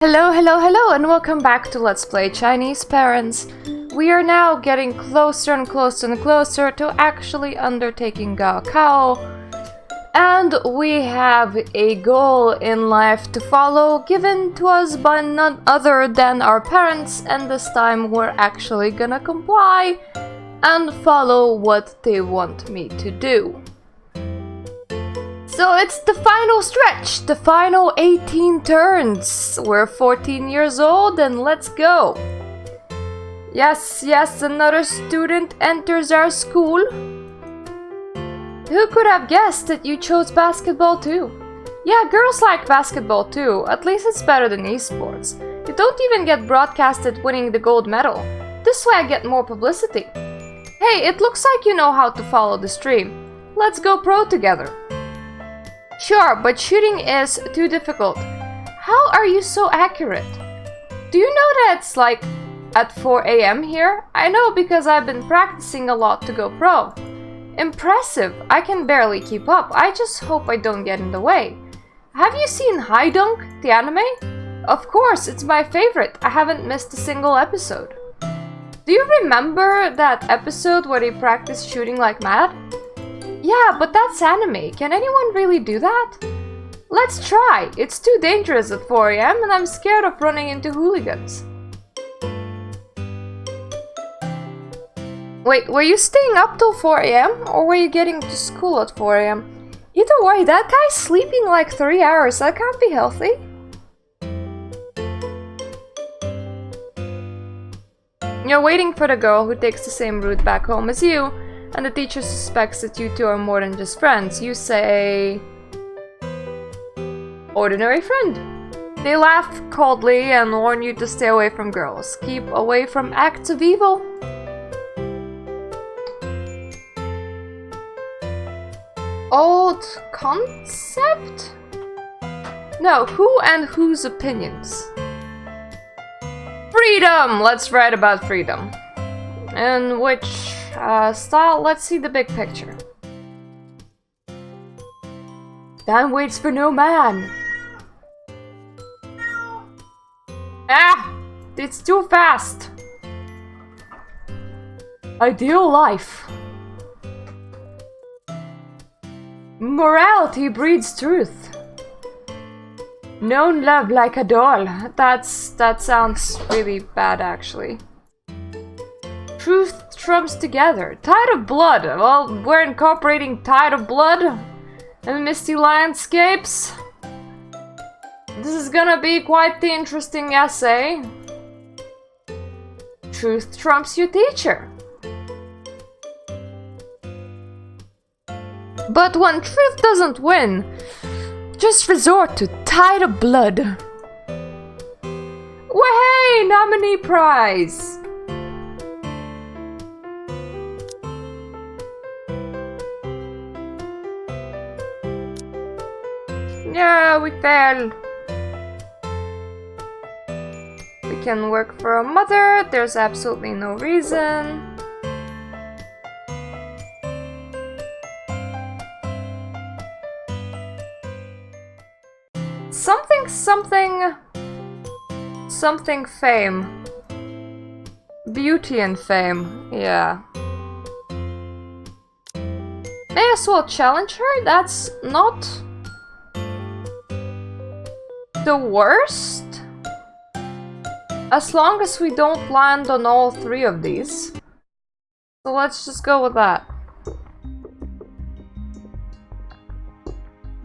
Hello, hello, hello, and welcome back to Let's Play Chinese Parents. We are now getting closer and closer and closer to actually undertaking Gaokao. And we have a goal in life to follow, given to us by none other than our parents, and this time we're actually gonna comply and follow what they want me to do. So it's the final stretch, the final 18 turns. We're 14 years old and let's go. Yes, another student enters our school. Who could have guessed that you chose basketball too? Yeah, girls like basketball too. At least it's better than esports. You don't even get broadcasted winning the gold medal. This way I get more publicity. Hey, it looks like you know how to follow the stream. Let's go pro together. Sure, but shooting is too difficult. How are you so accurate? Do you know that it's like at 4 AM here? I know because I've been practicing a lot to go pro. Impressive, I can barely keep up. I just hope I don't get in the way. Have you seen High Dunk, the anime? Of course, it's my favorite. I haven't missed a single episode. Do you remember that episode where they practiced shooting like mad? Yeah, but that's anime. Can anyone really do that? Let's try. It's too dangerous at 4 AM and I'm scared of running into hooligans. Wait, were you staying up till 4 AM or were you getting to school at 4 AM? Either way, that guy's sleeping like 3 hours. That can't be healthy. You're waiting for the girl who takes the same route back home as you, and the teacher suspects that you two are more than just friends. You say... ordinary friend. They laugh coldly and warn you to stay away from girls. Keep away from acts of evil. Old concept? No, who and whose opinions? Freedom! Let's write about freedom. And which style? Let's see the big picture. Time waits for no man. Ah! It's too fast. Ideal life. Morality breeds truth. Known love like a doll. That sounds really bad, actually. Truth trumps together. Tide of blood. Well, we're incorporating tide of blood and misty landscapes. This is gonna be quite the interesting essay. Truth trumps your teacher. But when truth doesn't win, just resort to tide of blood. Wahey! Nominee prize! Yeah, we failed. We can work for a mother. There's absolutely no reason. Something fame. Beauty and fame, yeah. May as well challenge her? That's not the worst. As long as we don't land on all three of these. So let's just go with that.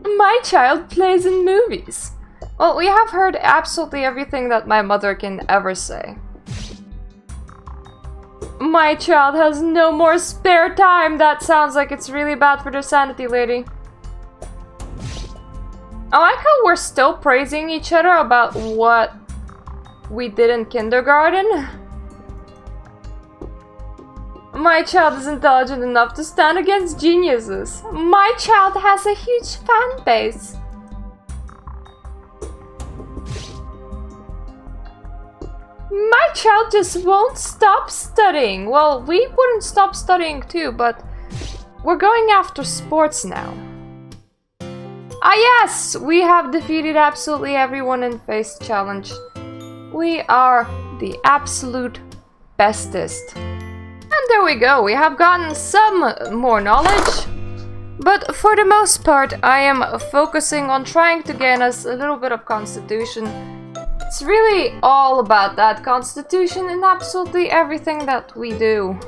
My child plays in movies. Well, we have heard absolutely everything that my mother can ever say. My child has no more spare time. That sounds like it's really bad for their sanity, lady. I like how we're still praising each other about what we did in kindergarten. My child is intelligent enough to stand against geniuses. My child has a huge fan base. My child just won't stop studying. Well, we wouldn't stop studying too, but we're going after sports now. Ah yes! We have defeated absolutely everyone in Face Challenge. We are the absolute bestest. And there we go, we have gotten some more knowledge. But for the most part, I am focusing on trying to gain us a little bit of constitution. It's really all about that constitution in absolutely everything that we do.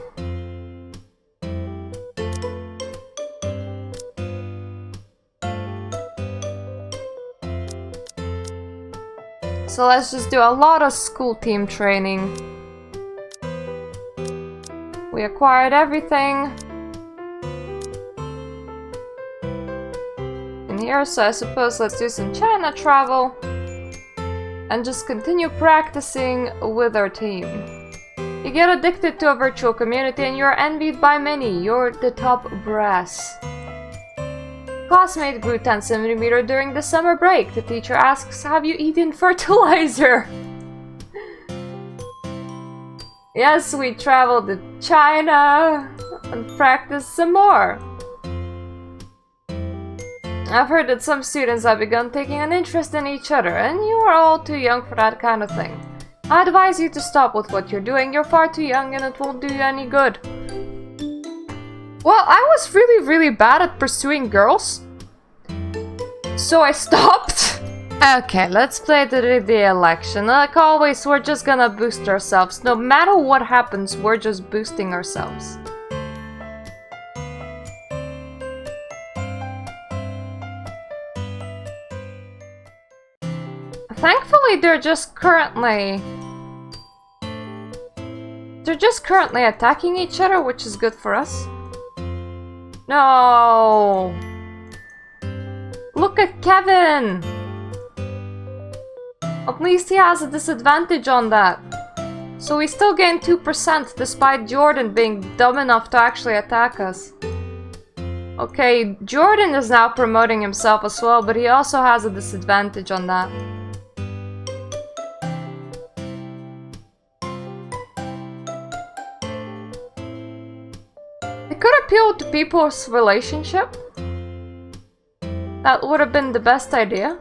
So let's just do a lot of school team training. We acquired everything in here, so I suppose let's do some China travel and just continue practicing with our team. You get addicted to a virtual community and you're envied by many. You're the top brass. Classmate grew 10 cm during the summer break. The teacher asks, have you eaten fertilizer? Yes, we traveled to China and practiced some more. I've heard that some students have begun taking an interest in each other, and you are all too young for that kind of thing. I advise you to stop with what you're doing. You're far too young and it won't do you any good. Well, I was really bad at pursuing girls, so I stopped. Okay, let's play the election. Like always, we're just gonna boost ourselves. No matter what happens, we're just boosting ourselves. Thankfully, they're just currently attacking each other, which is good for us. No! Look at Kevin! At least he has a disadvantage on that. So we still gain 2% despite Jordan being dumb enough to actually attack us. Okay, Jordan is now promoting himself as well, but he also has a disadvantage on that. It could appeal to people's relationship. That would have been the best idea.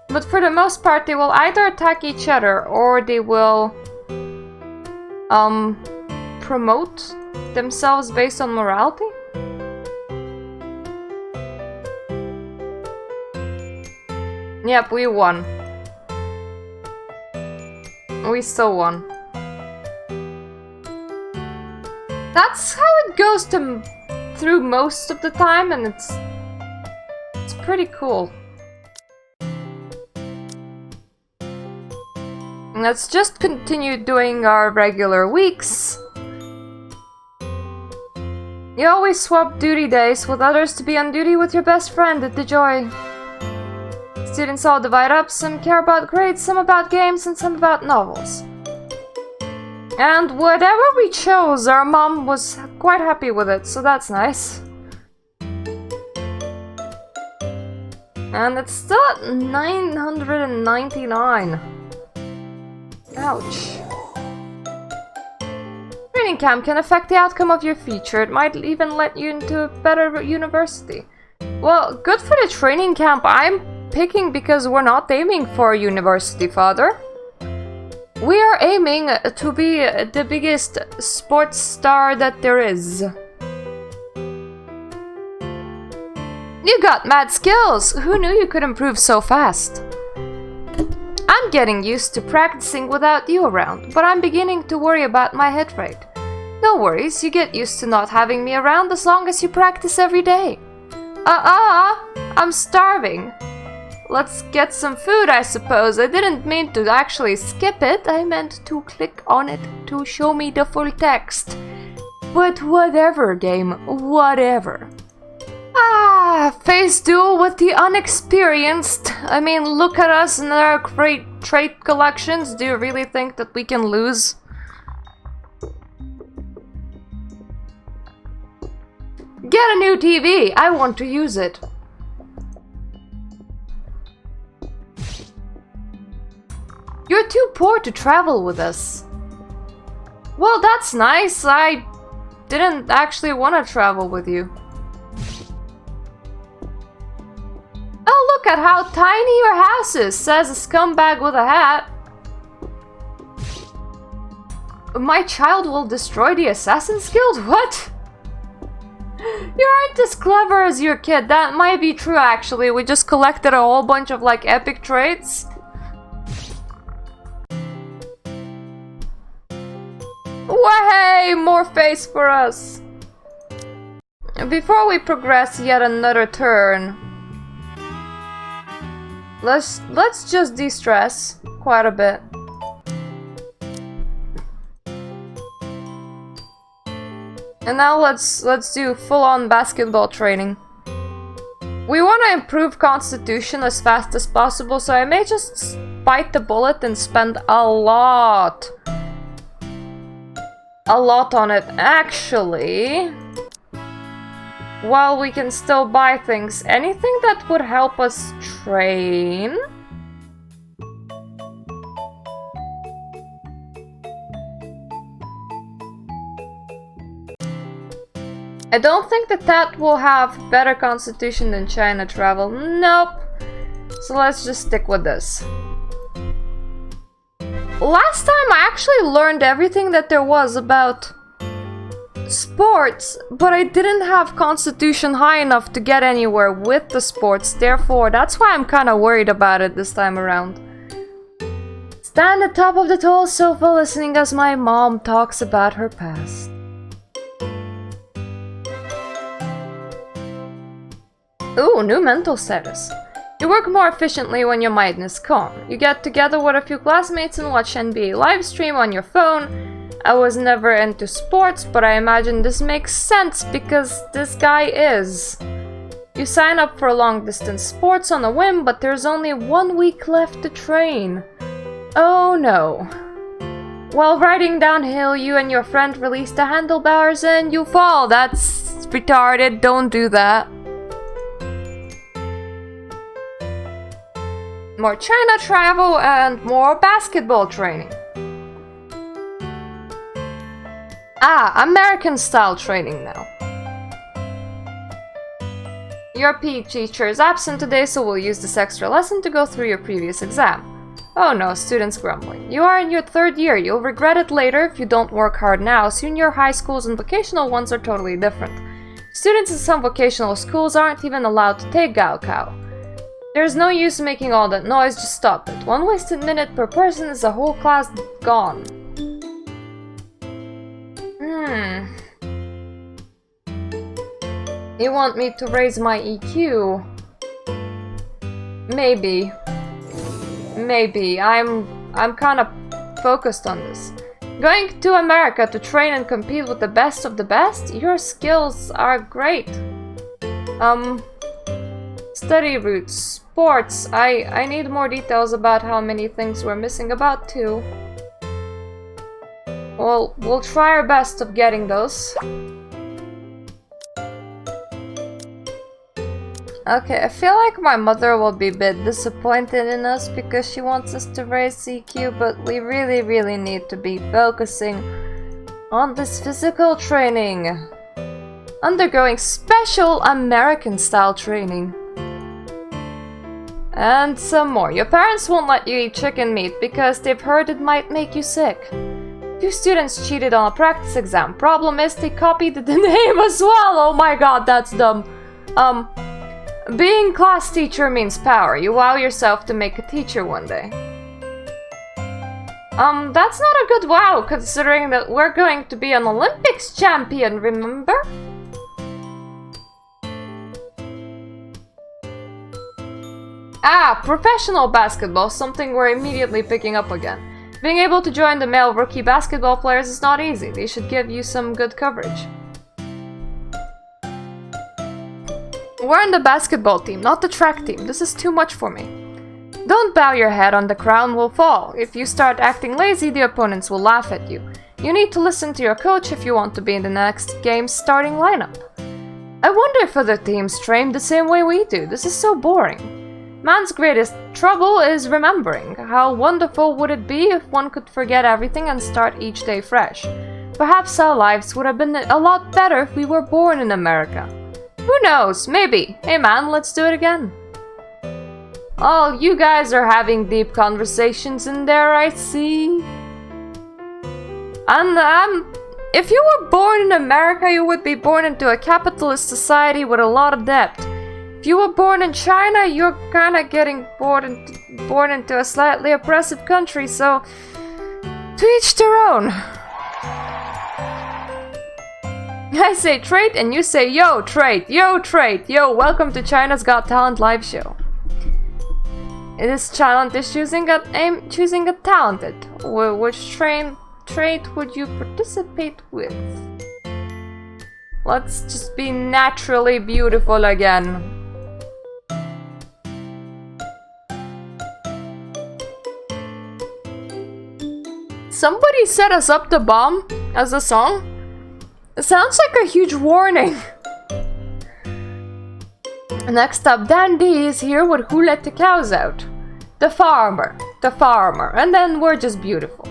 But for the most part, they will either attack each other or they will promote themselves based on morality. Yep, we won. We still won. That's how it goes through most of the time, and it's pretty cool. Let's just continue doing our regular weeks. You always swap duty days with others to be on duty with your best friend at the Joy. Students all divide up, some care about grades, some about games, and some about novels. And whatever we chose, our mom was quite happy with it, so that's nice. And it's still at 999. Ouch. Training camp can affect the outcome of your future. It might even let you into a better university. Well, good for the training camp. I'm picking because we're not aiming for a university, father. We are aiming to be the biggest sports star that there is. You got mad skills! Who knew you could improve so fast? I'm getting used to practicing without you around, but I'm beginning to worry about my hit rate. No worries, you get used to not having me around as long as you practice every day. I'm starving. Let's get some food, I suppose. I didn't mean to actually skip it. I meant to click on it to show me the full text. But whatever, game. Whatever. Face duel with the unexperienced. I mean, look at us and our great trait collections. Do you really think that we can lose? Get a new TV. I want to use it. You're too poor to travel with us. Well, that's nice. I didn't actually want to travel with you. Oh, look at how tiny your house is, says a scumbag with a hat. My child will destroy the Assassin's Guild? What? You aren't as clever as your kid. That might be true, actually. We just collected a whole bunch of, like, epic traits. Way more face for us. Before we progress yet another turn, let's just de-stress quite a bit. And now let's do full-on basketball training. We want to improve Constitution as fast as possible, so I may just bite the bullet and spend a lot on it. Actually, while we can still buy things, anything that would help us train? I don't think that will have better Constitution than China travel. Nope. So let's just stick with this. Last time I actually learned everything that there was about sports, but I didn't have Constitution high enough to get anywhere with the sports. Therefore, that's why I'm kind of worried about it this time around. Stand atop of the tall sofa listening as my mom talks about her past. Ooh, new mental status. You work more efficiently when your mind is calm. You get together with a few classmates and watch NBA live stream on your phone. I was never into sports, but I imagine this makes sense because this guy is. You sign up for long distance sports on a whim, but there's only 1 week left to train. Oh no. While riding downhill, you and your friend release the handlebars and you fall. That's retarded, don't do that. More China travel and more basketball training. Ah, American style training now. Your PE teacher is absent today, so we'll use this extra lesson to go through your previous exam. Oh no, students grumbling. You are in your 3rd year, you'll regret it later if you don't work hard now. Senior high schools and vocational ones are totally different. Students in some vocational schools aren't even allowed to take Gaokao. There's no use making all that noise, just stop it. 1 wasted minute per person is a whole class gone. You want me to raise my EQ? Maybe. Maybe. I'm kind of focused on this. Going to America to train and compete with the best of the best? Your skills are great. Study routes, sports. I need more details about how many things we're missing about too. Well, we'll try our best of getting those. Okay, I feel like my mother will be a bit disappointed in us because she wants us to raise CQ, but we really need to be focusing on this physical training. Undergoing special American style training. And some more. Your parents won't let you eat chicken meat because they've heard it might make you sick. 2 students cheated on a practice exam. Problem is they copied the name as well. Oh my god, that's dumb. Being class teacher means power. You wow yourself to make a teacher one day. That's not a good wow, considering that we're going to be an Olympics champion, remember? Ah, professional basketball, something we're immediately picking up again. Being able to join the male rookie basketball players is not easy. They should give you some good coverage. We're in the basketball team, not the track team. This is too much for me. Don't bow your head on the crown will fall. If you start acting lazy, the opponents will laugh at you. You need to listen to your coach if you want to be in the next game's starting lineup. I wonder if other teams train the same way we do. This is so boring. Man's greatest trouble is remembering. How wonderful would it be if one could forget everything and start each day fresh? Perhaps our lives would have been a lot better if we were born in America. Who knows? Maybe. Hey man, let's do it again. Oh, you guys are having deep conversations in there, I see. And if you were born in America, you would be born into a capitalist society with a lot of debt. If you were born in China, you're kinda getting born into a slightly oppressive country, so to each their own. I say trait and you say yo trait, yo, welcome to China's Got Talent live show. This challenge is choosing a talented. Which trait would you participate with? Let's just be naturally beautiful again. Somebody set us up the bomb as a song? It sounds like a huge warning. Next up, Dandy is here with Who Let the Cows Out? The farmer, and then we're just beautiful.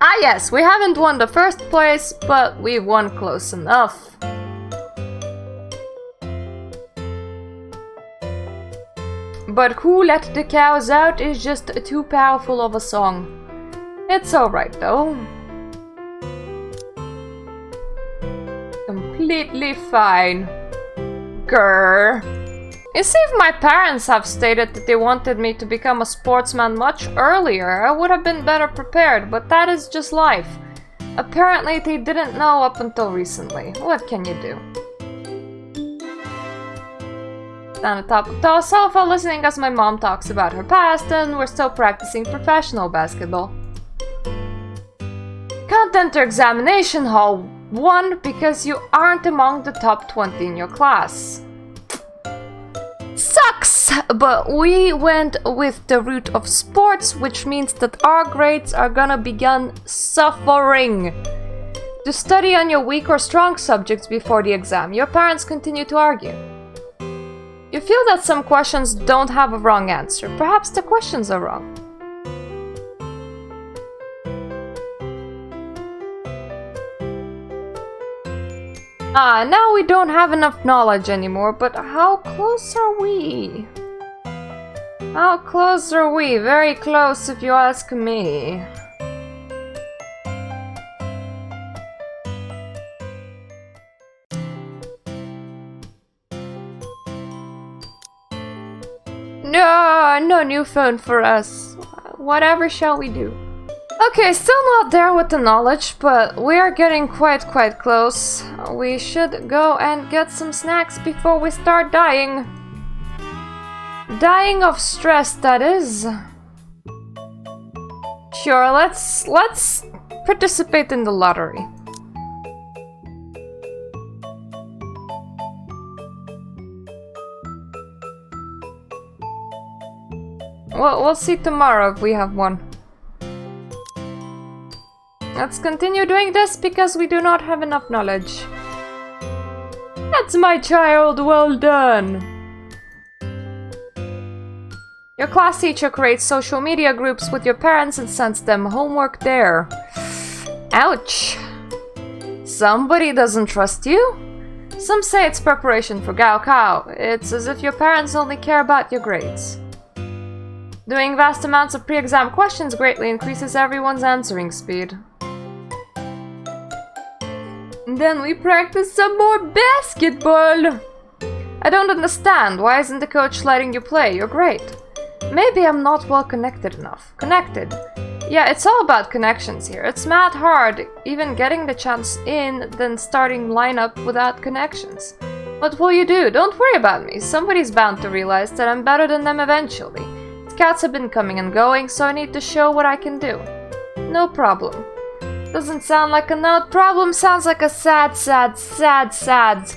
Ah yes, we haven't won the first place, but we won close enough. But Who Let the Cows Out is just too powerful of a song. It's alright though. Completely fine. Grr. You see, if my parents have stated that they wanted me to become a sportsman much earlier, I would have been better prepared, but that is just life. Apparently they didn't know up until recently. What can you do? Down the top of the sofa, listening as my mom talks about her past, and we're still practicing professional basketball. Can't enter examination hall 1 because you aren't among the top 20 in your class. Sucks! But we went with the route of sports, which means that our grades are gonna begin suffering. To study on your weak or strong subjects before the exam, your parents continue to argue. You feel that some questions don't have a wrong answer. Perhaps the questions are wrong. Now we don't have enough knowledge anymore, but how close are we? How close are we? Very close if you ask me. No new phone for us. Whatever shall we do? Okay, still not there with the knowledge, but we are getting quite close. We should go and get some snacks before we start dying. Dying of stress, that is. Sure, let's participate in the lottery. Well, we'll see tomorrow if we have one. Let's continue doing this because we do not have enough knowledge. That's my child, well done! Your class teacher creates social media groups with your parents and sends them homework there. Ouch! Somebody doesn't trust you? Some say it's preparation for Gaokao. It's as if your parents only care about your grades. Doing vast amounts of pre-exam questions greatly increases everyone's answering speed. Then we practice some more basketball! I don't understand. Why isn't the coach letting you play? You're great. Maybe I'm not well connected enough. Connected? Yeah, it's all about connections here. It's mad hard even getting the chance in than starting lineup without connections. What will you do? Don't worry about me. Somebody's bound to realize that I'm better than them eventually. Scouts have been coming and going, so I need to show what I can do. No problem. Doesn't sound like a note problem, sounds like a sad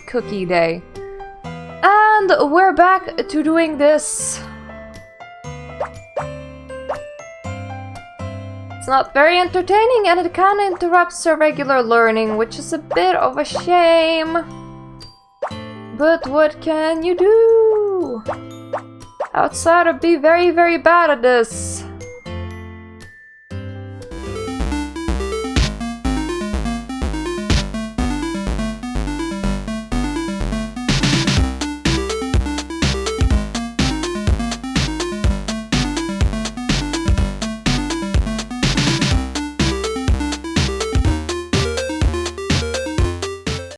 cookie day. And we're back to doing this. It's not very entertaining and it kinda interrupts our regular learning, which is a bit of a shame. But what can you do? Outsider be very bad at this.